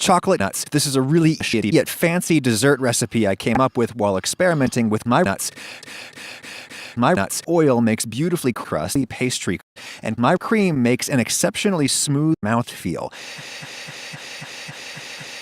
chocolate nuts. This is a really shitty yet fancy dessert recipe I came up with while experimenting with my nuts. My nuts oil makes beautifully crusty pastry, and my cream makes an exceptionally smooth mouthfeel.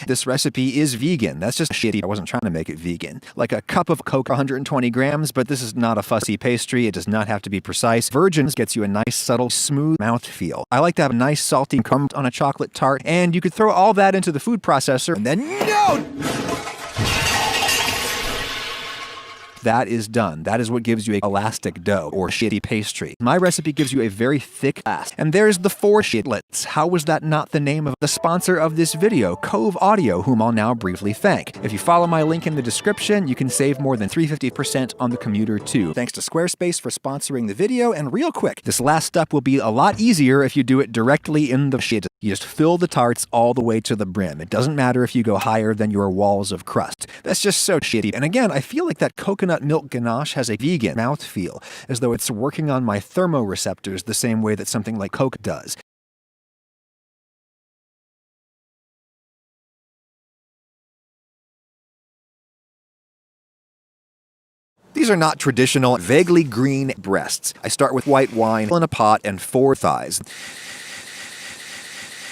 This recipe is vegan. That's just shitty. I wasn't trying to make it vegan. Like a cup of Coke, 120 grams, but this is not a fussy pastry. It does not have to be precise. Virgin's gets you a nice, subtle, smooth mouthfeel. I like to have a nice, salty crumb on a chocolate tart, and you could throw all that into the food processor, and then no! That is done. That is what gives you an elastic dough or shitty pastry. My recipe gives you a very thick ass. And there's the 4 shitlets. How was that not the name of the sponsor of this video, Cove Audio, whom I'll now briefly thank. If you follow my link in the description, you can save more than 350% on the commuter too. Thanks to Squarespace for sponsoring the video, and real quick, this last step will be a lot easier if you do it directly in the shit. You just fill the tarts all the way to the brim. It doesn't matter if you go higher than your walls of crust. That's just so shitty. And again, I feel like that coconut milk ganache has a vegan mouthfeel, as though it's working on my thermoreceptors the same way that something like Coke does. These are not traditional, vaguely green breasts. I start with white wine in a pot and 4 thighs.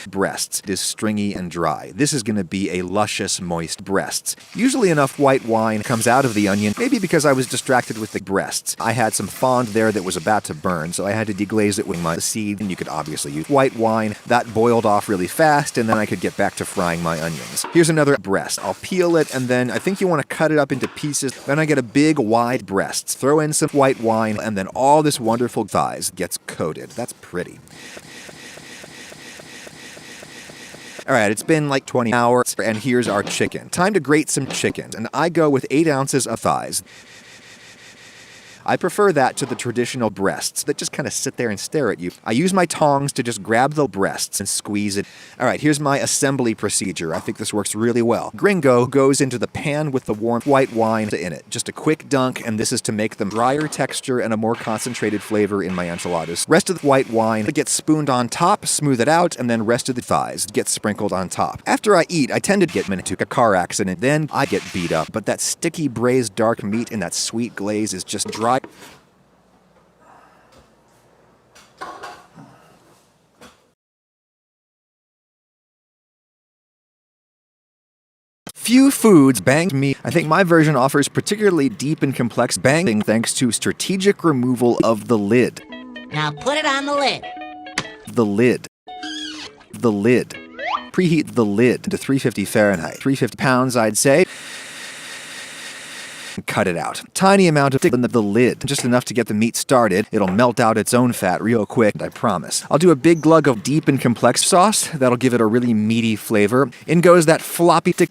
Breasts is stringy and dry. This is going to be a luscious, moist breasts. Usually enough white wine comes out of the onion, maybe because I was distracted with the breasts. I had some fond there that was about to burn, so I had to deglaze it with my seed, and you could obviously use white wine. That boiled off really fast, and then I could get back to frying my onions. Here's another breast. I'll peel it, and then I think you want to cut it up into pieces. Then I get a big, wide breast. Throw in some white wine, and then all this wonderful thighs gets coated. That's pretty. Alright, it's been like 20 hours, and here's our chicken. Time to grate some chicken, and I go with 8 ounces of thighs. I prefer that to the traditional breasts that just kind of sit there and stare at you. I use my tongs to just grab the breasts and squeeze it. Alright, here's my assembly procedure. I think this works really well. Gringo goes into the pan with the warm white wine in it. Just a quick dunk, and this is to make the drier texture and a more concentrated flavor in my enchiladas. Rest of the white wine gets spooned on top, smooth it out, and then rest of the thighs gets sprinkled on top. After I eat, I tend to get into a car accident. Then I get beat up, but that sticky braised dark meat and that sweet glaze is just dry. Few foods bang me. I think my version offers particularly deep and complex banging thanks to strategic removal of the lid. Now put it on the lid. The lid. The lid. Preheat the lid to 350 Fahrenheit. 350 pounds, I'd say. Cut it out. Tiny amount of in the lid, just enough to get the meat started. It'll melt out its own fat real quick, I promise. I'll do a big glug of deep and complex sauce. That'll give it a really meaty flavor. In goes that floppy stick.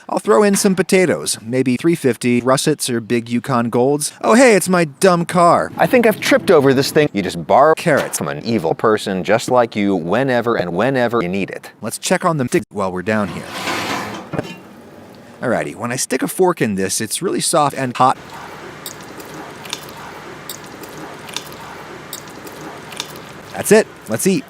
I'll throw in some potatoes, maybe 350 russets or big Yukon Golds. Oh hey, it's my dumb car. I think I've tripped over this thing. You just borrow carrots from an evil person just like you whenever you need it. Let's check on them while we're down here. Alrighty, when I stick a fork in this, it's really soft and hot. That's it. Let's eat.